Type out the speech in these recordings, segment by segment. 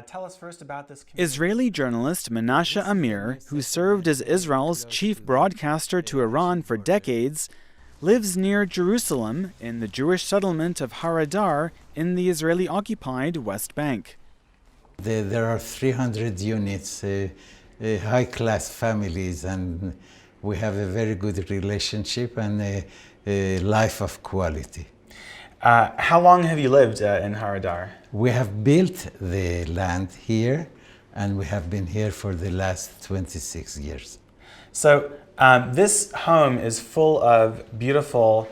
Tell us first about this community. Israeli journalist Menashe Amir, who served as Israel's chief broadcaster to Iran for decades, lives near Jerusalem in the Jewish settlement of Haradar in the Israeli-occupied West Bank. There are 300 units, high-class families, and we have a very good relationship and a life of quality. How long have you lived in Haradar? We have built the land here, and we have been here for the last 26 years. So this home is full of beautiful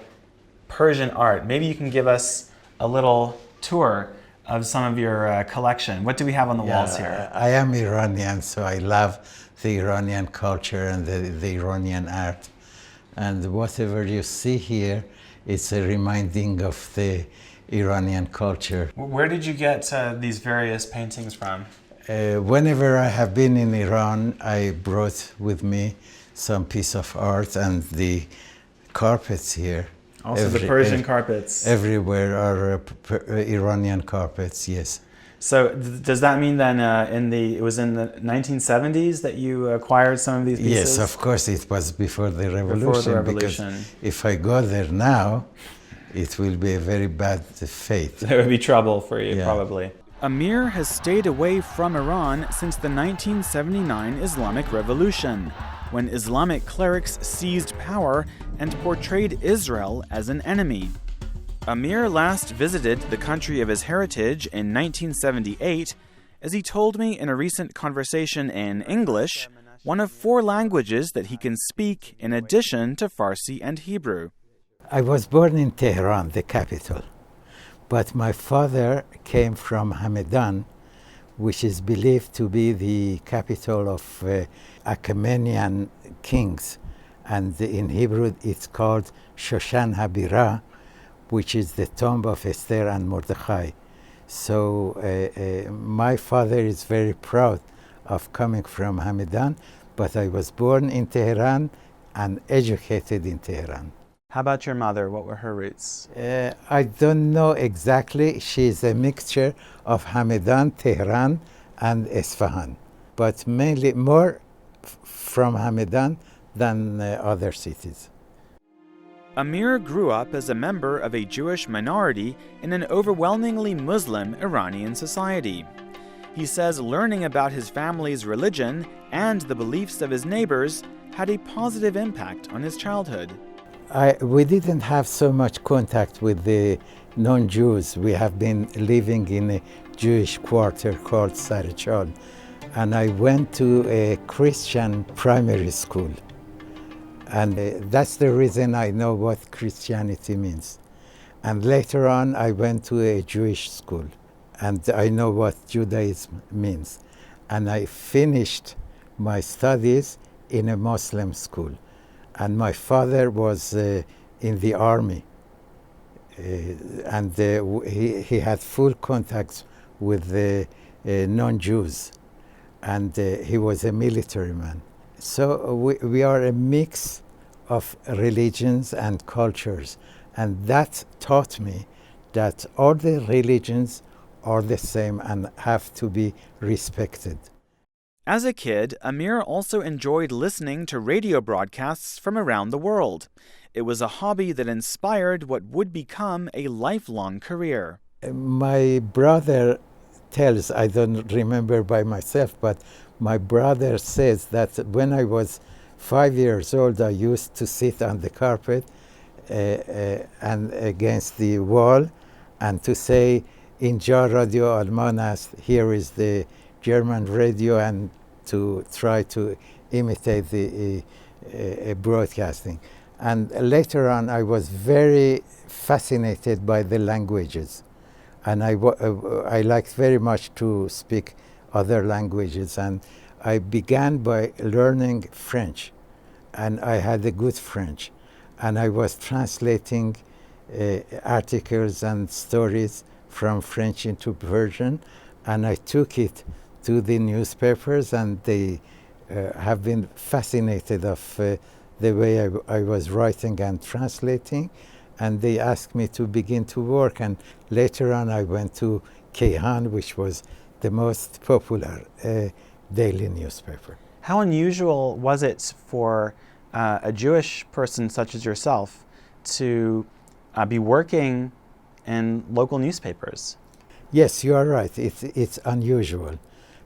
Persian art. Maybe you can give us a little tour of some of your collection. What do we have on the walls here? I am Iranian, so I love the Iranian culture and the Iranian art. And whatever you see here, it's a reminding of the Iranian culture. Where did you get these various paintings from? Whenever I have been in Iran, I brought with me some piece of art, and the carpets here. Also the Persian carpets. Everywhere are Iranian carpets, yes. So does that mean then it was in the 1970s that you acquired some of these pieces? Yes, of course, it was before the revolution. Before the revolution. Because if I go there now, it will be a very bad fate. There would be trouble for you, probably. Amir has stayed away from Iran since the 1979 Islamic Revolution, when Islamic clerics seized power and portrayed Israel as an enemy. Amir last visited the country of his heritage in 1978, as he told me in a recent conversation in English, one of 4 languages that he can speak in addition to Farsi and Hebrew. I was born in Tehran, the capital, but my father came from Hamadan, which is believed to be the capital of Achaemenian kings, and in Hebrew it's called Shoshan Habira, which is the tomb of Esther and Mordechai. So my father is very proud of coming from Hamadan, but I was born in Tehran and educated in Tehran. How about your mother? What were her roots? I don't know exactly. She is a mixture of Hamadan, Tehran, and Isfahan, but mainly more from Hamadan than other cities. Amir grew up as a member of a Jewish minority in an overwhelmingly Muslim Iranian society. He says learning about his family's religion and the beliefs of his neighbors had a positive impact on his childhood. We didn't have so much contact with the non-Jews. We have been living in a Jewish quarter called Sarechal, and I went to a Christian primary school. And that's the reason I know what Christianity means. And later on, I went to a Jewish school, and I know what Judaism means. And I finished my studies in a Muslim school. And my father was in the army, and he had full contacts with the non-Jews, and he was a military man. So we are a mix of religions and cultures, and that taught me that all the religions are the same and have to be respected. As a kid, Amir also enjoyed listening to radio broadcasts from around the world. It was a hobby that inspired what would become a lifelong career. My brother tells, I don't remember by myself, but my brother says that when I was 5 years old, I used to sit on the carpet and against the wall and to say, Inja Radio Alman ast, here is the German radio, and to try to imitate the broadcasting. And later on, I was very fascinated by the languages. And I liked very much to speak other languages. And I began by learning French. And I had a good French. And I was translating articles and stories from French into Persian. And I took it to the newspapers, and they have been fascinated of the way I was writing and translating, and they asked me to begin to work. And later on I went to Tehran, which was the most popular daily newspaper. How unusual was it for a Jewish person such as yourself to be working in local newspapers? Yes, you are right. It's unusual.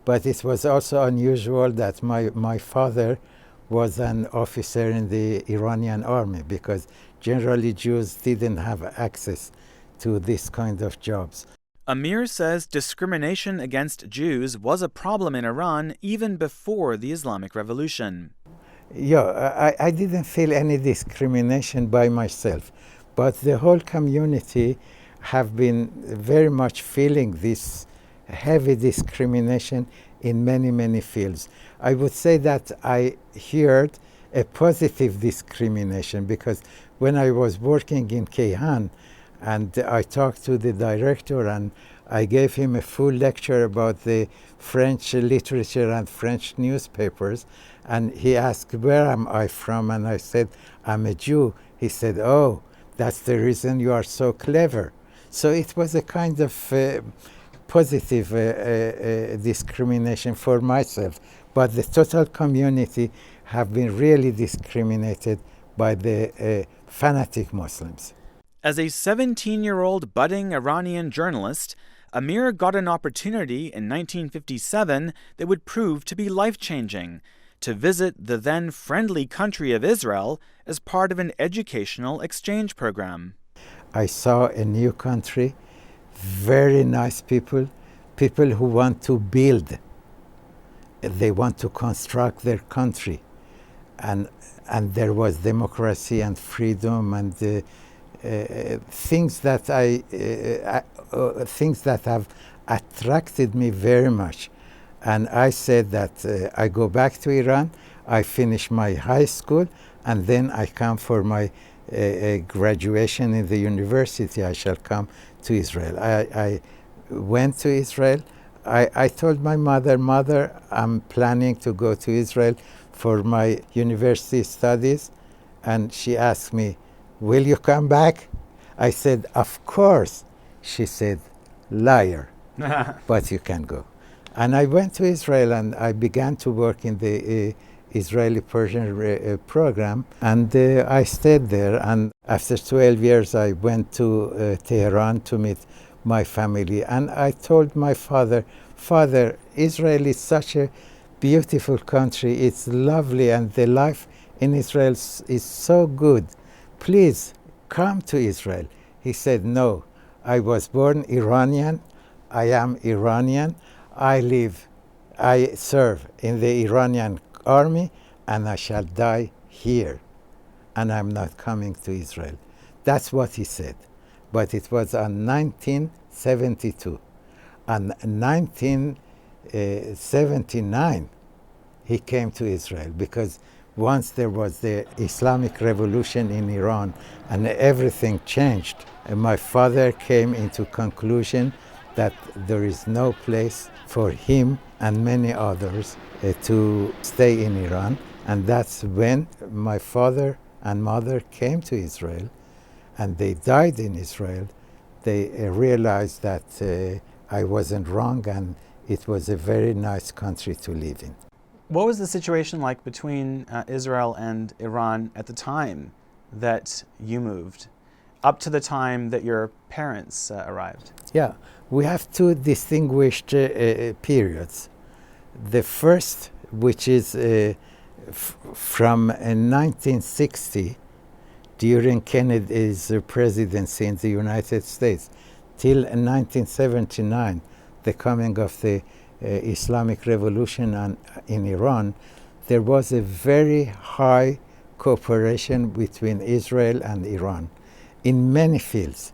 But it was also unusual that my father was an officer in the Iranian army, because generally Jews didn't have access to this kind of jobs. Amir says discrimination against Jews was a problem in Iran even before the Islamic Revolution. Yeah, I didn't feel any discrimination by myself, but the whole community have been very much feeling this heavy discrimination in many, many fields. I would say that I heard a positive discrimination, because when I was working in Tehran and I talked to the director and I gave him a full lecture about the French literature and French newspapers, and he asked, where am I from? And I said, I'm a Jew. He said, oh, that's the reason you are so clever. So it was a kind of positive discrimination for myself. But the total community have been really discriminated by the fanatic Muslims. As a 17-year-old budding Iranian journalist, Amir got an opportunity in 1957 that would prove to be life-changing: to visit the then friendly country of Israel as part of an educational exchange program. I saw a new country, very nice people, people who want to build. They want to construct their country. And there was democracy and freedom and things that things that have attracted me very much. And I said that I go back to Iran, I finish my high school, and then I come for my graduation in the university. I shall come to Israel. I went to Israel. I told my mother, Mother, I'm planning to go to Israel for my university studies. And she asked me, will you come back? I said, of course. She said, liar, but you can go. And I went to Israel and I began to work in the Israeli Persian program, and I stayed there. And after 12 years, I went to Tehran to meet my family. And I told my father, Father, Israel is such a beautiful country. It's lovely, and the life in Israel is so good. Please come to Israel. He said, no, I was born Iranian. I am Iranian. I serve in the Iranian army, and I shall die here, and I'm not coming to Israel. That's what he said. But it was on 1972. On 1979, he came to Israel, because once there was the Islamic Revolution in Iran and everything changed, and my father came into conclusion that there is no place for him and many others to stay in Iran. And that's when my father and mother came to Israel, and they died in Israel. They realized that I wasn't wrong, and it was a very nice country to live in. What was the situation like between Israel and Iran at the time that you moved, up to the time that your parents arrived? Yeah, we have two distinguished periods. The first, which is from 1960, during Kennedy's presidency in the United States, till 1979, the coming of the Islamic Revolution in Iran, there was a very high cooperation between Israel and Iran in many fields,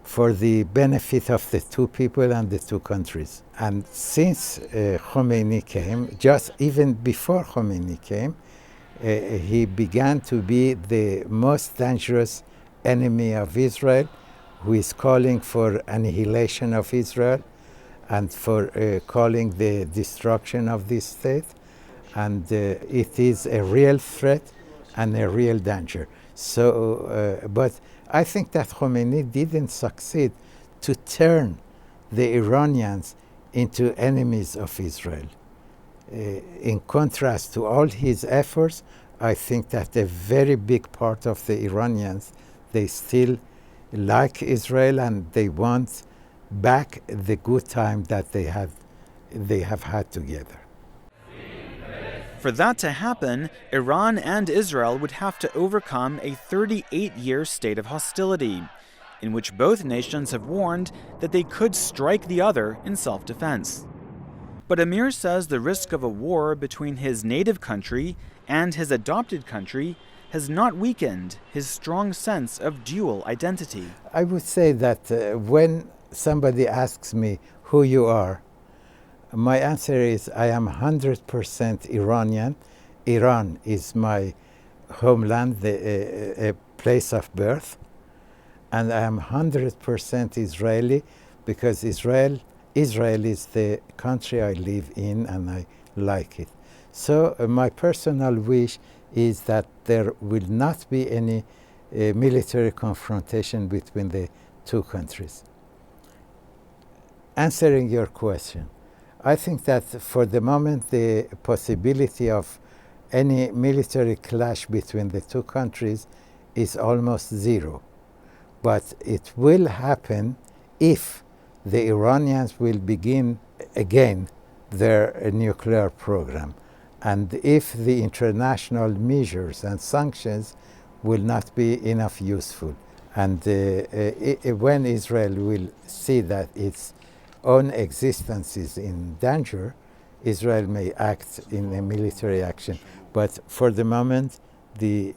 for the benefit of the two people and the two countries. And since Khomeini came, just even before Khomeini came, he began to be the most dangerous enemy of Israel, who is calling for annihilation of Israel and for calling the destruction of this state. And it is a real threat and a real danger. So, but I think that Khomeini didn't succeed to turn the Iranians into enemies of Israel. In contrast to all his efforts, I think that a very big part of the Iranians, they still like Israel and they want back the good time that they have had together. For that to happen, Iran and Israel would have to overcome a 38-year state of hostility, in which both nations have warned that they could strike the other in self-defense. But Amir says the risk of a war between his native country and his adopted country has not weakened his strong sense of dual identity. I would say that when somebody asks me who you are, my answer is I am 100% Iranian. Iran is my homeland, a place of birth. And I am 100% Israeli because Israel is the country I live in and I like it. So my personal wish is that there will not be any military confrontation between the two countries. Answering your question, I think that for the moment the possibility of any military clash between the two countries is almost zero. But it will happen if the Iranians will begin again their nuclear program, and if the international measures and sanctions will not be enough useful. And when Israel will see that its own existence is in danger, Israel may act in a military action. But for the moment, the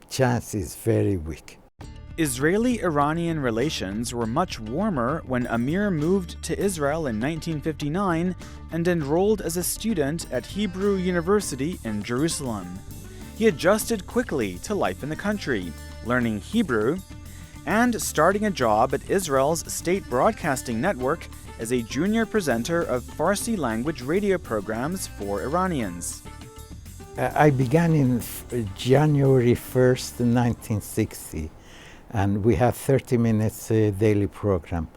chance is very weak. Israeli-Iranian relations were much warmer when Amir moved to Israel in 1959 and enrolled as a student at Hebrew University in Jerusalem. He adjusted quickly to life in the country, learning Hebrew and starting a job at Israel's state broadcasting network as a junior presenter of Farsi language radio programs for Iranians. I began in January 1st, 1960, and we had 30 minutes daily program.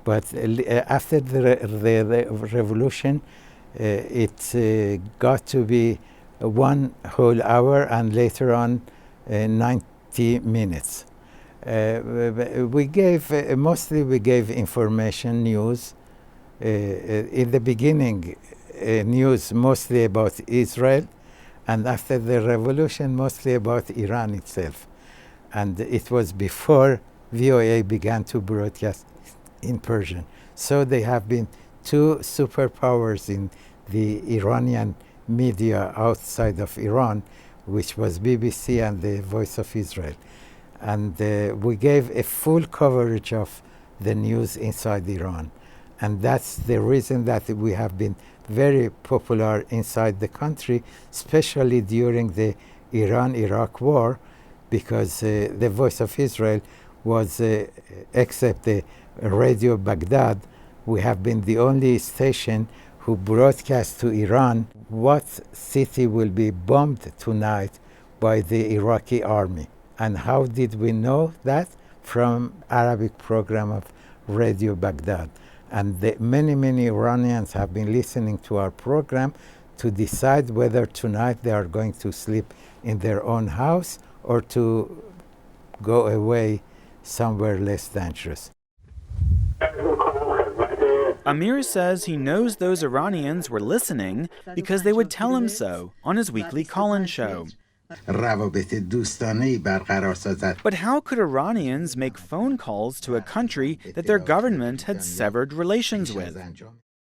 But after the revolution, it got to be 1 whole hour and later on 90 minutes. We gave, mostly we gave information, news. In the beginning, news mostly about Israel, and after the revolution, mostly about Iran itself. And it was before VOA began to broadcast in Persian. So they have been two superpowers in the Iranian media outside of Iran, which was BBC and the Voice of Israel. And we gave a full coverage of the news inside Iran. And that's the reason that we have been very popular inside the country, especially during the Iran-Iraq war, because the Voice of Israel was, except the Radio Baghdad, we have been the only station who broadcast to Iran what city will be bombed tonight by the Iraqi army. And how did we know that? From Arabic program of Radio Baghdad. And many Iranians have been listening to our program to decide whether tonight they are going to sleep in their own house or to go away somewhere less dangerous. Amir says he knows those Iranians were listening because they would tell him so on his weekly call-in show. But how could Iranians make phone calls to a country that their government had severed relations with?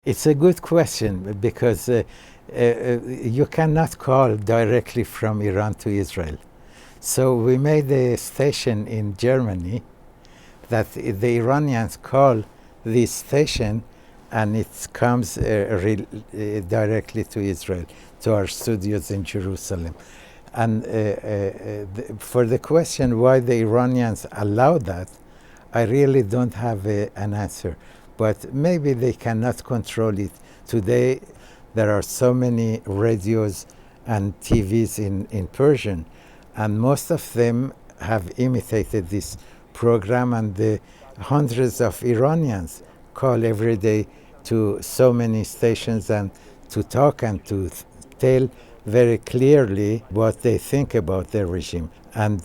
It's a good question because you cannot call directly from Iran to Israel. So we made a station in Germany that the Iranians call this station and it comes directly to Israel, to our studios in Jerusalem. And for the question why the Iranians allow that, I really don't have an answer. But maybe they cannot control it. Today, there are so many radios and TVs in Persian, and most of them have imitated this program, and the hundreds of Iranians call every day to so many stations and to talk and to tell very clearly what they think about the regime. And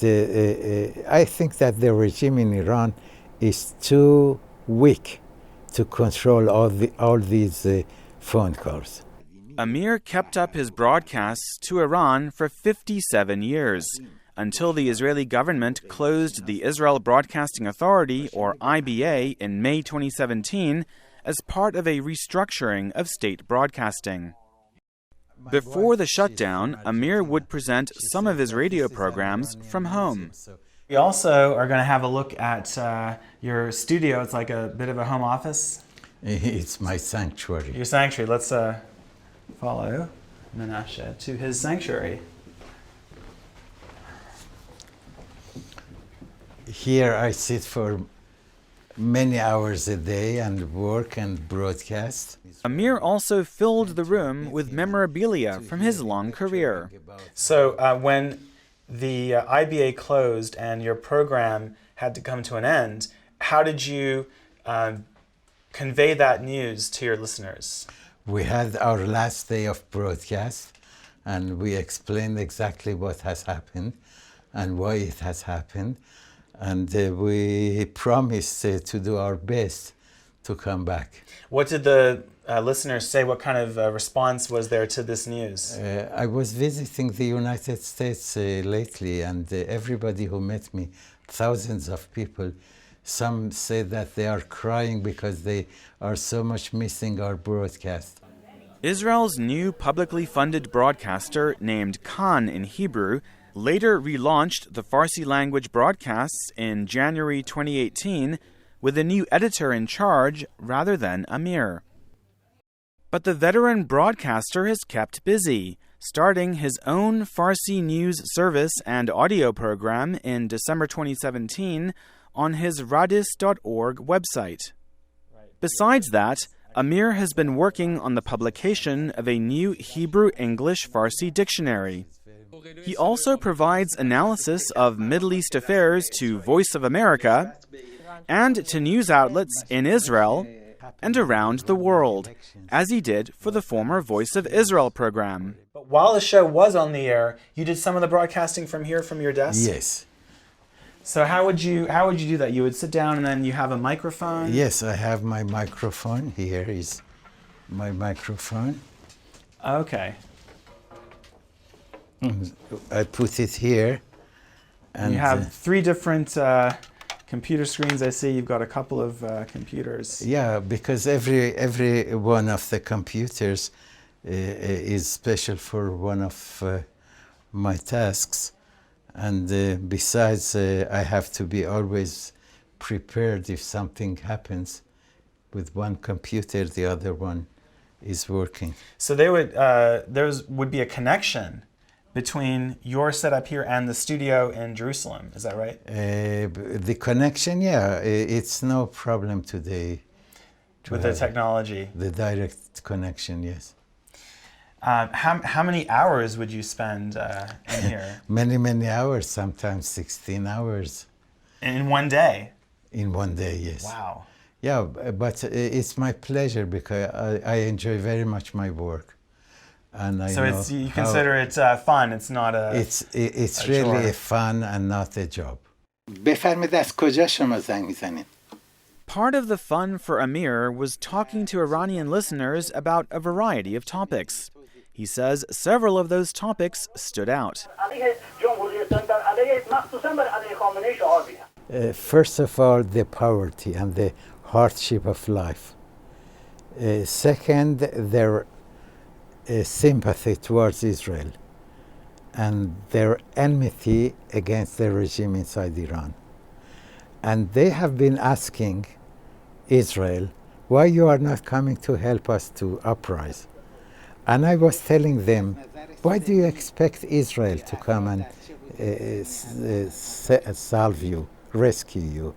I think that the regime in Iran is too weak to control all these phone calls. Amir kept up his broadcasts to Iran for 57 years, until the Israeli government closed the Israel Broadcasting Authority, or IBA, in May 2017 as part of a restructuring of state broadcasting. Before the shutdown, Amir would present some of his radio programs from home. We also are going to have a look at your studio. It's like a bit of a home office. It's my sanctuary. Your sanctuary. Let's follow Menashe to his sanctuary. Here I sit for many hours a day and work and broadcast. Amir also filled the room with memorabilia from his long career. So when the IBA closed and your program had to come to an end, how did you convey that news to your listeners? We had our last day of broadcast and we explained exactly what has happened and why it has happened. And we promised to do our best to come back. What did the listeners say? What kind of response was there to this news? I was visiting the United States lately, and everybody who met me, thousands of people, some said that they are crying because they are so much missing our broadcast. Israel's new publicly funded broadcaster, named Khan in Hebrew, later relaunched the Farsi language broadcasts in January 2018 with a new editor in charge rather than Amir. But the veteran broadcaster has kept busy, starting his own Farsi news service and audio program in December 2017 on his radis.org website. Besides that, Amir has been working on the publication of a new Hebrew-English-Farsi dictionary. He also provides analysis of Middle East affairs to Voice of America and to news outlets in Israel and around the world, as he did for the former Voice of Israel program. But while the show was on the air, you did some of the broadcasting from here, from your desk? Yes. So how would you do that? You would sit down and then you have a microphone? Yes, I have my microphone. Here is my microphone. Okay. I put it here. And you have three different computer screens. I see you've got a couple of computers. Yeah, because every one of the computers is special for one of my tasks. And besides, I have to be always prepared if something happens with one computer, the other one is working. So there would be a connection between your setup here and the studio in Jerusalem. Is that right? The connection, yeah, it's no problem today. With the technology. The direct connection, yes. How many hours would you spend in here? Many hours, sometimes 16 hours. In one day? In one day, yes. Wow. Yeah, but it's my pleasure because I enjoy very much my work. And I know you consider it fun, it's not a It's really a fun and not a job. بفرمایید از کجا شما زنگ میزنید؟ Part of the fun for Amir was talking to Iranian listeners about a variety of topics. He says several of those topics stood out. First of all, the poverty and the hardship of life. Second, their sympathy towards Israel and their enmity against the regime inside Iran. And they have been asking Israel, why you are not coming to help us to uprise? And I was telling them, why do you expect Israel to come and salve you, rescue you?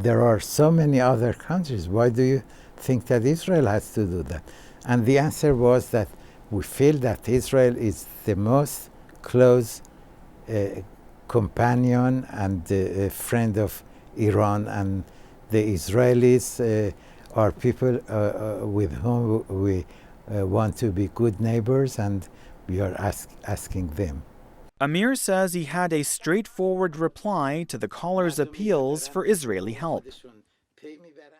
There are so many other countries. Why do you think that Israel has to do that? And the answer was that we feel that Israel is the most close companion and friend of Iran, and The Israelis are people with whom we want to be good neighbors, and we are asking them. Amir says he had a straightforward reply to the caller's appeals for Israeli help.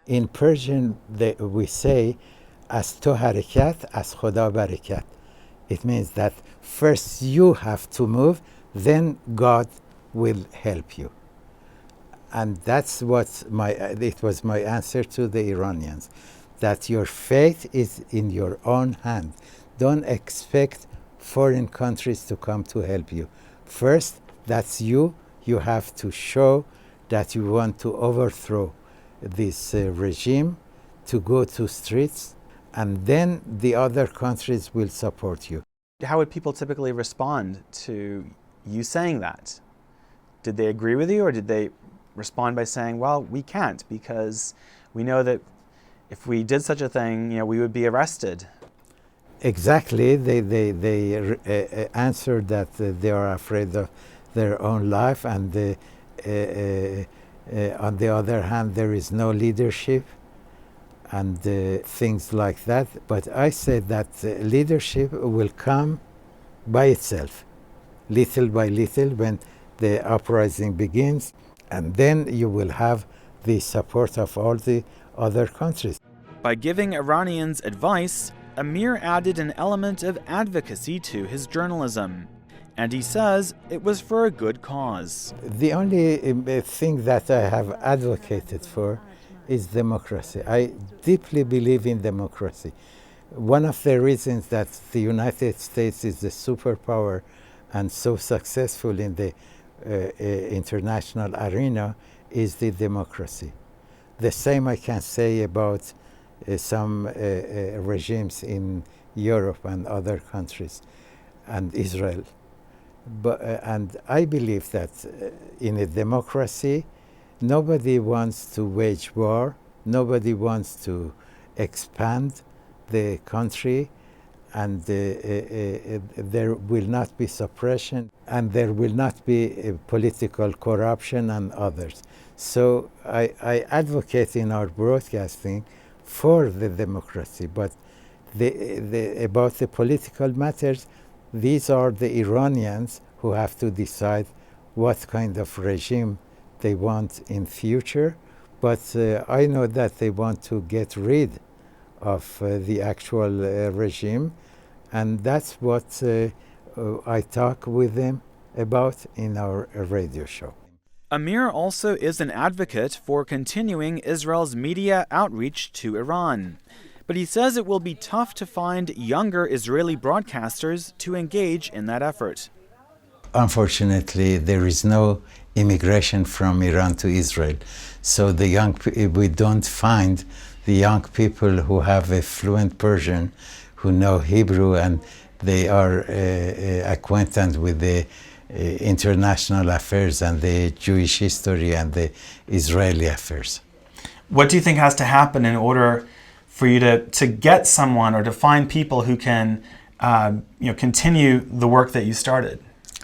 In Persian, we say, "As to harakat, as Khoda barakat." It means that first you have to move, then God will help you. And that's what it was my answer to the Iranians, that your fate is in your own hand. Don't expect foreign countries to come to help you. First, that's you. You have to show that you want to overthrow this regime, to go to streets, and then the other countries will support you. How would people typically respond to you saying that? Did they agree with you, or did they respond by saying, well, we can't because we know that if we did such a thing, we would be arrested? Exactly. They answered that they are afraid of their own life, and on the other hand, there is no leadership and things like that. But I said that leadership will come by itself, little by little, when the uprising begins, and then you will have the support of all the other countries. By giving Iranians advice, Amir added an element of advocacy to his journalism, and he says it was for a good cause. The only thing that I have advocated for is democracy. I deeply believe in democracy. One of the reasons that the United States is the superpower and so successful in the international arena is the democracy. The same I can say about some regimes in Europe and other countries, and Israel. And I believe that in a democracy, nobody wants to wage war, nobody wants to expand the country, and there will not be suppression, and there will not be political corruption and others. So I advocate in our broadcasting for the democracy, but about the political matters, these are the Iranians who have to decide what kind of regime they want in future. But I know that they want to get rid of the actual regime, and that's what I talk with them about in our radio show. Amir also is an advocate for continuing Israel's media outreach to Iran. But he says it will be tough to find younger Israeli broadcasters to engage in that effort. Unfortunately, there is no immigration from Iran to Israel. So we don't find the young people who have a fluent Persian, who know Hebrew, and they are acquainted with the international affairs and the Jewish history and the Israeli affairs. What do you think has to happen in order for you to get someone or to find people who can continue the work that you started?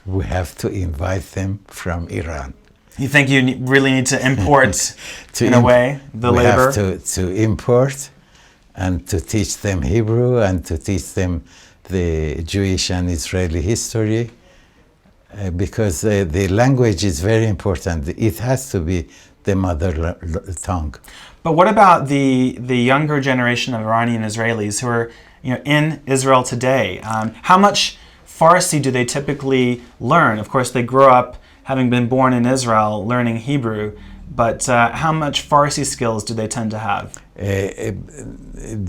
We have to invite them from Iran. You think you really need to import, in a way, the labor? We have to import and to teach them Hebrew and to teach them the Jewish and Israeli history, because the language is very important. It has to be the mother tongue. But what about the younger generation of Iranian Israelis who are in Israel today? How much Farsi do they typically learn? Of course, they grow up having been born in Israel, learning Hebrew, but how much Farsi skills do they tend to have?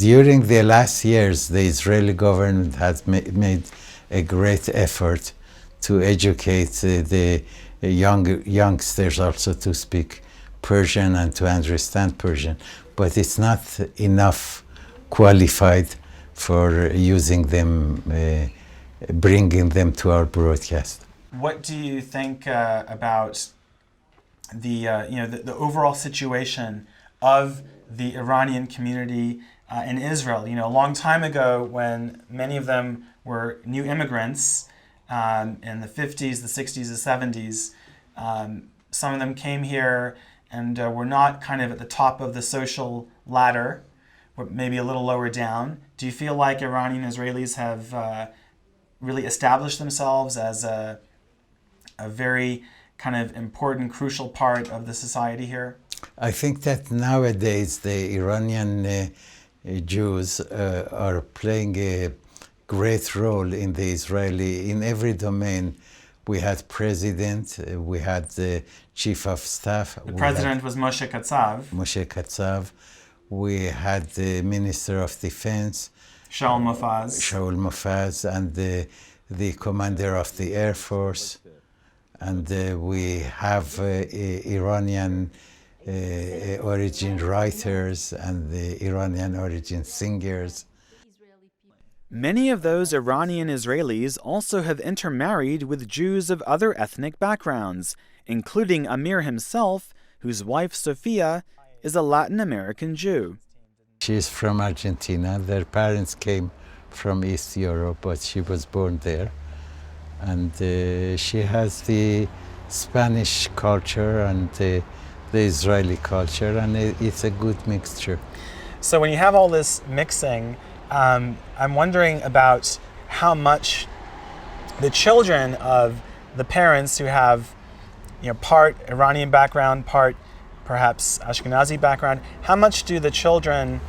During the last years, the Israeli government has made a great effort to educate the youngsters also to speak Persian and to understand Persian, but it's not enough qualified for using them, bringing them to our broadcast. What do you think about the overall situation of the Iranian community in Israel? A long time ago, when many of them were new immigrants in the 50s, the 60s, the 70s, some of them came here and we're not kind of at the top of the social ladder, but maybe a little lower down. Do you feel like Iranian Israelis have really established themselves as a very kind of important, crucial part of the society here? I think that nowadays the Iranian Jews are playing a great role in the Israeli, in every domain. We had president, we had the chief of staff. The president was Moshe Katsav. Moshe Katsav. We had the minister of defense. Shaul Mofaz. Shaul Mofaz, and the commander of the Air Force. And we have Iranian origin writers and the Iranian origin singers. Many of those Iranian Israelis also have intermarried with Jews of other ethnic backgrounds, including Amir himself, whose wife Sophia is a Latin American Jew. She is from Argentina. Their parents came from East Europe, but she was born there. And she has the Spanish culture and the Israeli culture, and it's a good mixture. So when you have all this mixing, I'm wondering about how much the children of the parents who have, part Iranian background, part perhaps Ashkenazi background, how much do the children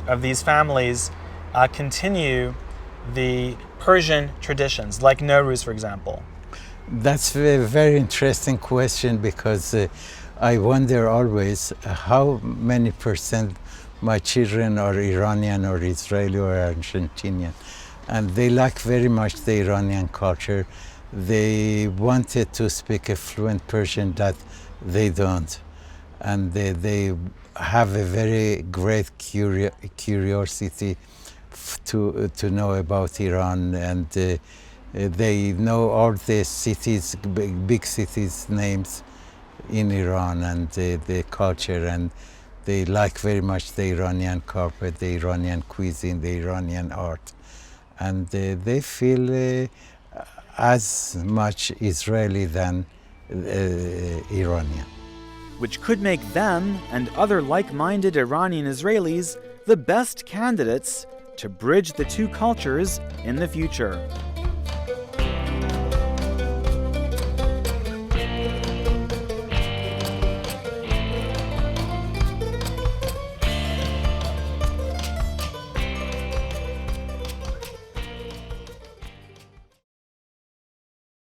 of these families continue the Persian traditions, like Nowruz, for example? That's a very interesting question, because I wonder always how many percent my children are Iranian or Israeli or Argentinian. And they like very much the Iranian culture. They wanted to speak a fluent Persian that they don't. And they have a very great curiosity to know about Iran, and they know all the cities, big cities names in Iran, and the culture, and they like very much the Iranian carpet, the Iranian cuisine, the Iranian art, and they feel as much Israeli than Iranian. Which could make them and other like-minded Iranian Israelis the best candidates to bridge the two cultures in the future.